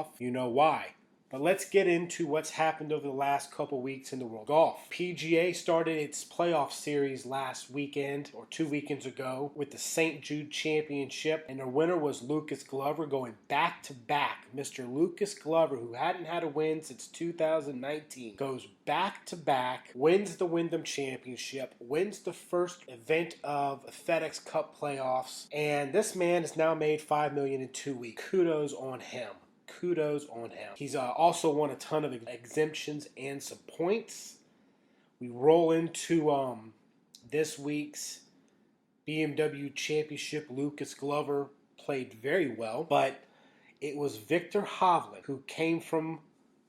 off, you know why. But let's get into what's happened over the last couple weeks in the world of golf. PGA started its playoff series last weekend, or 2 weekends ago, with the St. Jude Championship, and the winner was Lucas Glover, going back-to-back. Mr. Lucas Glover, who hadn't had a win since 2019, goes back-to-back, wins the Wyndham Championship, wins the first event of the FedEx Cup playoffs, and this man has now made $5 million in 2 weeks. Kudos on him. Kudos on him. He's also won a ton of exemptions and some points. We roll into this week's BMW Championship. Lucas Glover played very well, but it was Viktor Hovland who came from,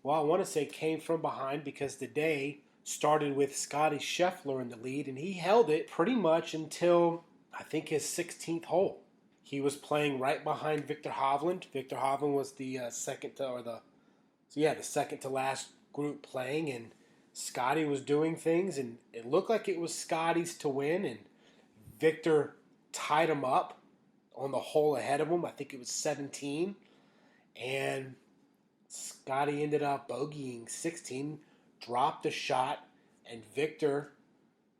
well, I want to say came from behind, because the day started with Scotty Scheffler in the lead, and he held it pretty much until, I think, his 16th hole. He was playing right behind Viktor Hovland. Viktor Hovland was the second to last group playing, and Scotty was doing things, and it looked like it was Scotty's to win, and Viktor tied him up on the hole ahead of him. I think it was 17, and Scotty ended up bogeying 16, dropped the shot, and Viktor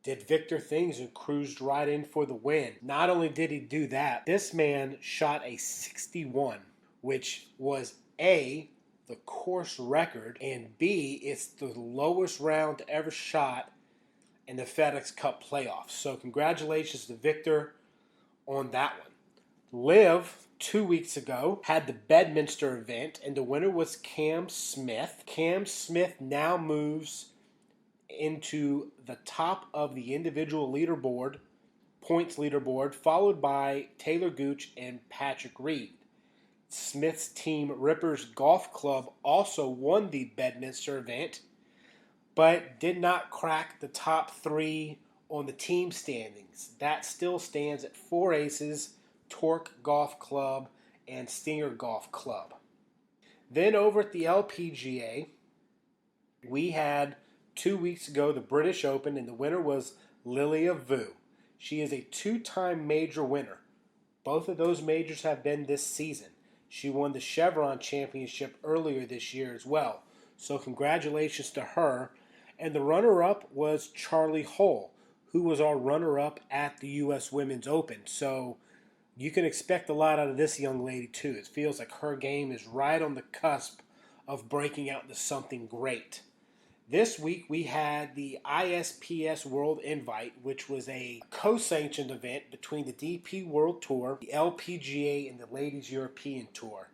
did Viktor things and cruised right in for the win. Not only did he do that, this man shot a 61, which was A, the course record, and B, it's the lowest round ever shot in the FedEx Cup playoffs. So congratulations to Viktor on that one. Liv, 2 weeks ago, had the Bedminster event, and the winner was Cam Smith. Cam Smith now moves into the top of the individual leaderboard, points leaderboard, followed by Taylor Gooch and Patrick Reed. Smith's team, Rippers Golf Club, also won the Bedminster event, but did not crack the top 3 on the team standings. That still stands at 4 aces, Torque Golf Club and Stinger Golf Club. Then over at the LPGA, we had 2 weeks ago the British Open, and the winner was Lilia Vu. She is a 2-time major winner. Both of those majors have been this season. She won the Chevron Championship earlier this year as well. So congratulations to her. And the runner-up was Charlie Hull, who was our runner-up at the U.S. Women's Open. So you can expect a lot out of this young lady too. It feels like her game is right on the cusp of breaking out into something great. This week we had the ISPS World Invite, which was a co-sanctioned event between the DP World Tour, the LPGA, and the Ladies European Tour.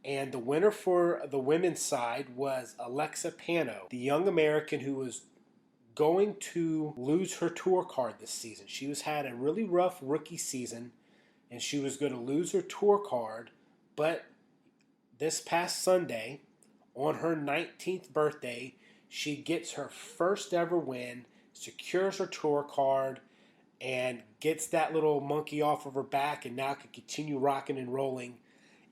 And the winner for the women's side was Alexa Pano, the young American who was going to lose her tour card this season. She was had a really rough rookie season, and she was going to lose her tour card, but this past Sunday, on her 19th birthday, she gets her first ever win, secures her tour card, and gets that little monkey off of her back, and now can continue rocking and rolling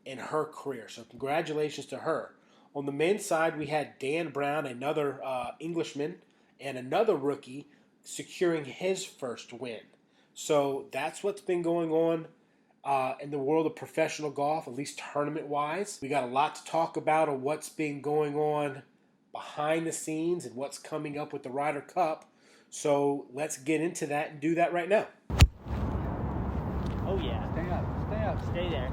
in her career. So congratulations to her. On the men's side, we had Dan Brown, another Englishman, and another rookie, securing his first win. So that's what's been going on in the world of professional golf, at least tournament-wise. We got a lot to talk about on what's been going on behind the scenes and what's coming up with the Ryder Cup. So let's get into that and do that right now. Oh yeah. Stay there.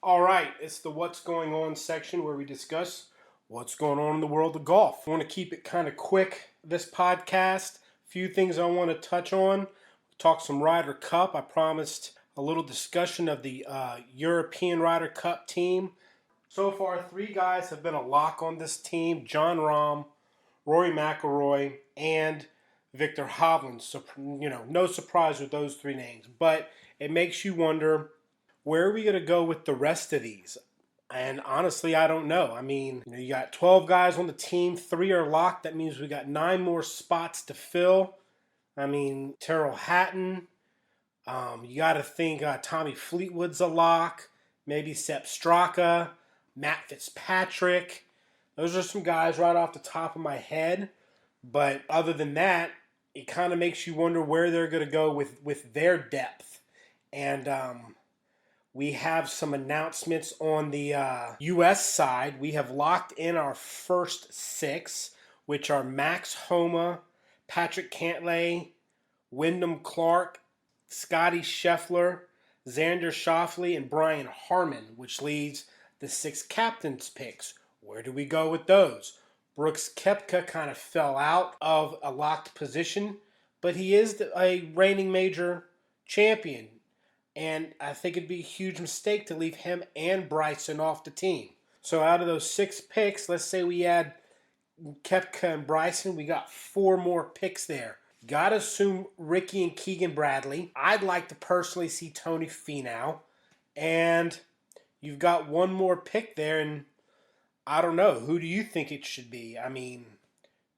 All right, it's the What's Going On section where we discuss what's going on in the world of golf. I want to keep it kind of quick, this podcast. A few things I want to touch on. Talk some Ryder Cup. I promised a little discussion of the European Ryder Cup team. So far, 3 guys have been a lock on this team: Jon Rahm, Rory McIlroy, and Viktor Hovland. So, no surprise with those 3 names. But it makes you wonder, where are we going to go with the rest of these? And honestly, I don't know. I mean, you got 12 guys on the team, 3 are locked. That means we got 9 more spots to fill. I mean, Terrell Hatton. You got to think Tommy Fleetwood's a lock. Maybe Sepp Straka. Matt Fitzpatrick. Those are some guys right off the top of my head. But other than that, it kind of makes you wonder where they're going to go with their depth. And we have some announcements on the U.S. side. We have locked in our first 6, which are Max Homa, Patrick Cantlay, Wyndham Clark, Scotty Scheffler, Xander Schauffele, and Brian Harmon, which leaves the 6 captains' picks. Where do we go with those? Brooks Koepka kind of fell out of a locked position, but he is a reigning major champion. And I think it'd be a huge mistake to leave him and Bryson off the team. So out of those 6 picks, let's say we add Koepka and Bryson, we got 4 more picks there. Gotta assume Ricky and Keegan Bradley. I'd like to personally see Tony Finau. And you've got 1 more pick there, and I don't know. Who do you think it should be? I mean,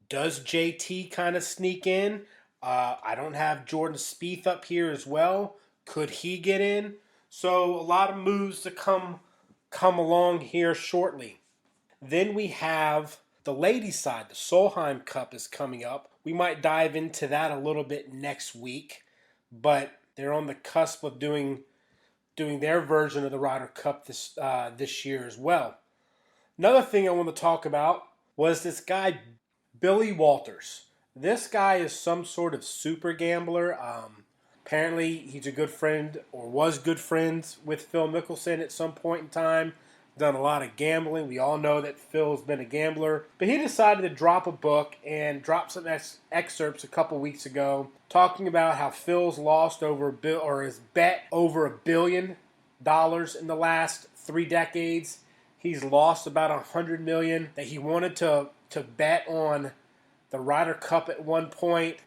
does JT kind of sneak in? I don't have Jordan Spieth up here as well. Could he get in? So a lot of moves to come along here shortly. Then we have the ladies' side. The Solheim Cup is coming up. We might dive into that a little bit next week, but they're on the cusp of doing their version of the Ryder Cup this year as well. Another thing I want to talk about was this guy, Billy Walters. This guy is some sort of super gambler. Apparently, he's a good friend, or was good friends with Phil Mickelson at some point in time. Done a lot of gambling. We all know that Phil's been a gambler. But he decided to drop a book and drop some excerpts a couple weeks ago talking about how Phil's lost has bet over $1 billion in the last 3 decades. He's lost about $100 million. That he wanted to bet on the Ryder Cup at one point.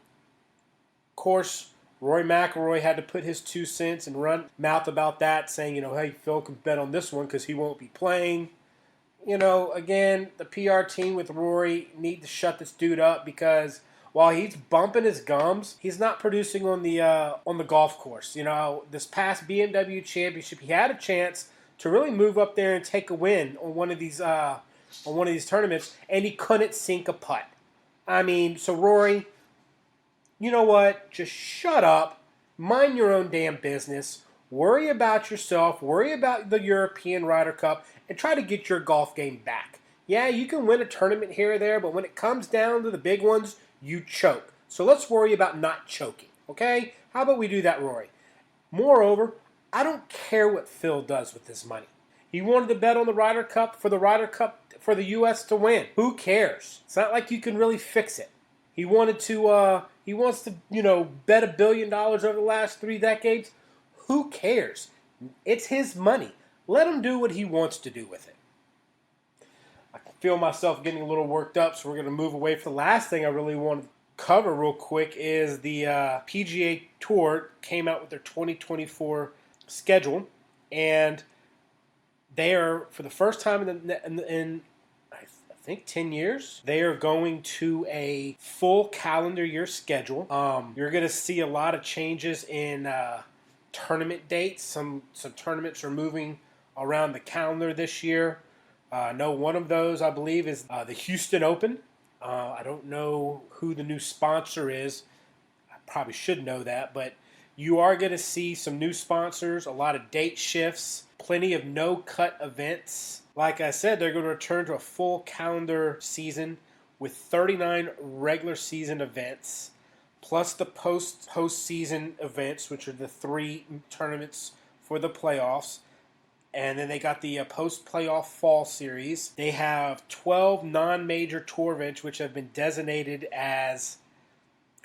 Of course, Rory McIlroy had to put his 2 cents and run mouth about that, saying, hey, Phil can bet on this one because he won't be playing. Again, the PR team with Rory need to shut this dude up because while he's bumping his gums, he's not producing on the golf course. This past BMW Championship, he had a chance to really move up there and take a win on one of these tournaments, and he couldn't sink a putt. I mean, so Rory, you know what? Just shut up. Mind your own damn business. Worry about yourself. Worry about the European Ryder Cup and try to get your golf game back. Yeah, you can win a tournament here or there, but when it comes down to the big ones, you choke. So let's worry about not choking, okay? How about we do that, Rory? Moreover, I don't care what Phil does with this money. He wanted to bet on the Ryder Cup for the U.S. to win. Who cares? It's not like you can really fix it. He wants to, bet $1 billion over the last 3 decades. Who cares? It's his money. Let him do what he wants to do with it. I feel myself getting a little worked up, so we're going to move away from the last thing I really want to cover real quick is the PGA Tour came out with their 2024 schedule, and they are, for the first time in I think 10 years, they are going to a full calendar year schedule. You're going to see a lot of changes in tournament dates. Some tournaments are moving around the calendar this year. I know one of those, I believe, is the Houston Open. I don't know who the new sponsor is. I probably should know that, but you are going to see some new sponsors, a lot of date shifts, plenty of no-cut events. Like I said, they're going to return to a full calendar season with 39 regular season events, plus the postseason events, which are the 3 tournaments for the playoffs. And then they got the post-playoff fall series. They have 12 non-major tour events which have been designated as,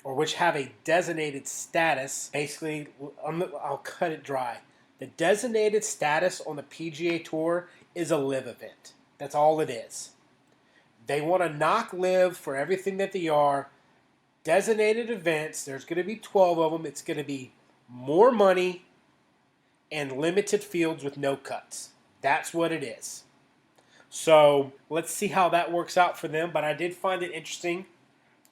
or which have a designated status. Basically, I'll cut it dry. The designated status on the PGA Tour is a live event. That's all it is. They want to knock live for everything that they are. Designated events, there's going to be 12 of them. It's going to be more money and limited fields with no cuts. That's what it is. So let's see how that works out for them. But I did find it interesting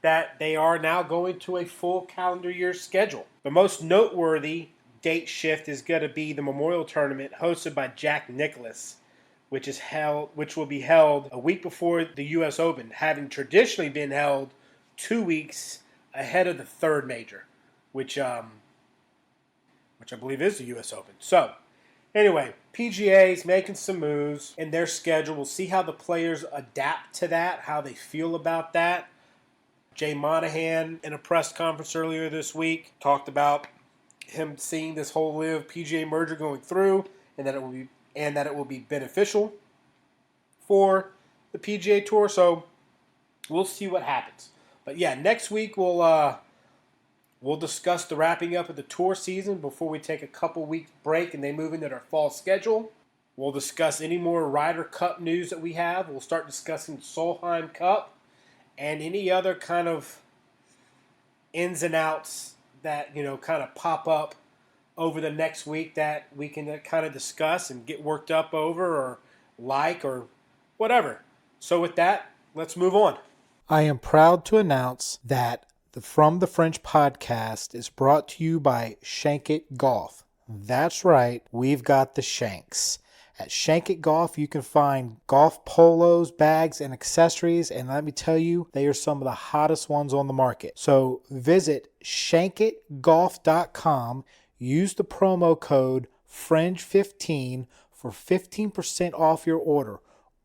that they are now going to a full calendar year schedule. The most noteworthy date shift is going to be the Memorial Tournament hosted by Jack Nicklaus, which will be held a week before the U.S. Open, having traditionally been held 2 weeks ahead of the third major, which I believe is the U.S. Open. So Anyway, PGA's making some moves in their schedule. We'll see how the players adapt to that, how they feel about that. Jay Monahan, in a press conference earlier this week, talked about him seeing this whole LIV PGA merger going through, and that it will be beneficial for the PGA Tour. So we'll see what happens. But yeah, next week we'll discuss the wrapping up of the tour season before we take a couple weeks break and they move into their fall schedule. We'll discuss any more Ryder Cup news that we have. We'll start discussing Solheim Cup and any other kind of ins and outs that, kind of pop up over the next week that we can kind of discuss and get worked up over or whatever. So with that, let's move on. I am proud to announce that the From the French podcast is brought to you by Shank It Golf. That's right, we've got the Shanks. At Shank It Golf, you can find golf polos, bags, and accessories, and let me tell you, they are some of the hottest ones on the market. So visit shankitgolf.com, use the promo code FRINGE15 for 15% off your order.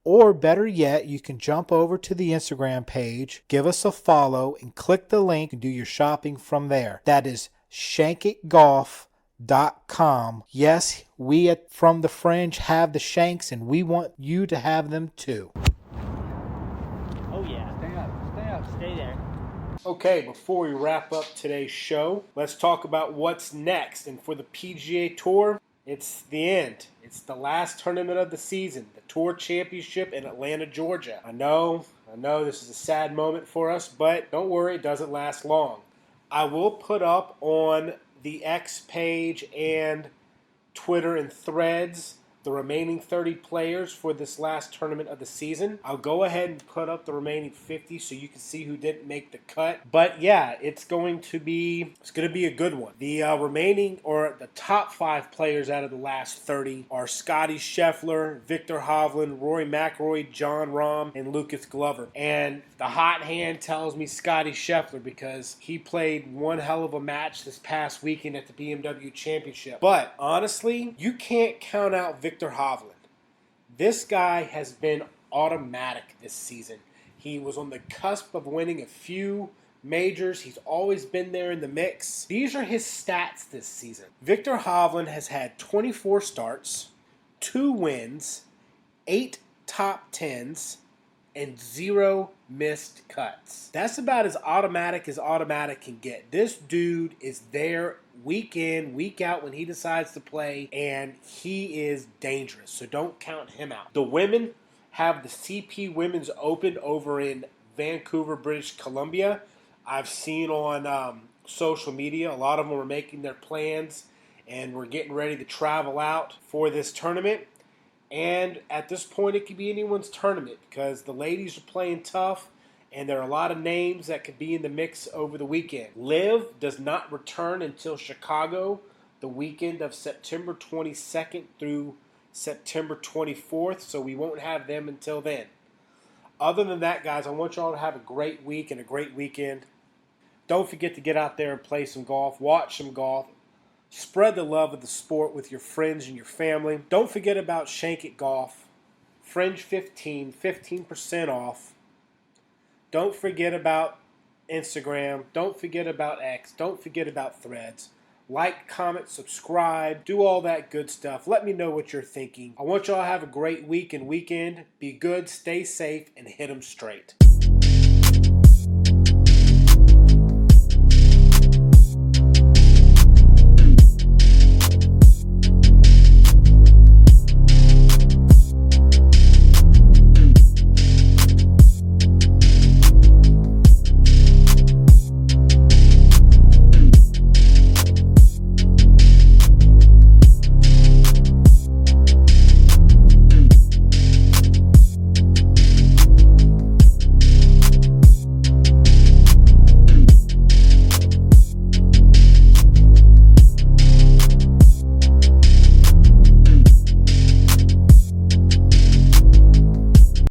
Or better yet, you can jump over to the Instagram page, give us a follow, and click the link and do your shopping from there. That is shankitgolf.com. Yes, we at From the Fringe have the Shanks, and we want you to have them too. Oh yeah. Stay up. Stay there. Okay, before we wrap up today's show, let's talk about what's next. And for the PGA Tour, it's the end. It's the last tournament of the season, the Tour Championship in Atlanta, Georgia. I know this is a sad moment for us, but don't worry, it doesn't last long. I will put up on the X page and Twitter and Threads the remaining 30 players for this last tournament of the season. I'll go ahead and put up the remaining 50 so you can see who didn't make the cut. But yeah, it's going to be a good one. The the top 5 players out of the last 30 are Scotty Scheffler, Victor Hovland, Rory McIlroy, Jon Rahm, and Lucas Glover. And the hot hand tells me Scotty Scheffler because he played one hell of a match this past weekend at the BMW Championship. But honestly, you can't count out Victor Hovland. This guy has been automatic this season. He was on the cusp of winning a few majors. He's always been there in the mix. These are his stats this season. Victor Hovland has had 24 starts, 2 wins, 8 top 10s, and 0 missed cuts. That's about as automatic can get. This dude is there week in, week out when he decides to play, and he is dangerous, so don't count him out. The women have the CP Women's Open over in Vancouver, British Columbia. I've seen on social media, a lot of them are making their plans, and we're getting ready to travel out for this tournament. And at this point, it could be anyone's tournament because the ladies are playing tough, and there are a lot of names that could be in the mix over the weekend. LIV does not return until Chicago the weekend of September 22nd through September 24th, so we won't have them until then. Other than that, guys, I want y'all to have a great week and a great weekend. Don't forget to get out there and play some golf, watch some golf. Spread the love of the sport with your friends and your family. Don't forget about Shank It Golf. Fringe 15, 15% off. Don't forget about Instagram. Don't forget about X. Don't forget about Threads. Like, comment, subscribe. Do all that good stuff. Let me know what you're thinking. I want y'all to have a great week and weekend. Be good, stay safe, and hit 'em straight.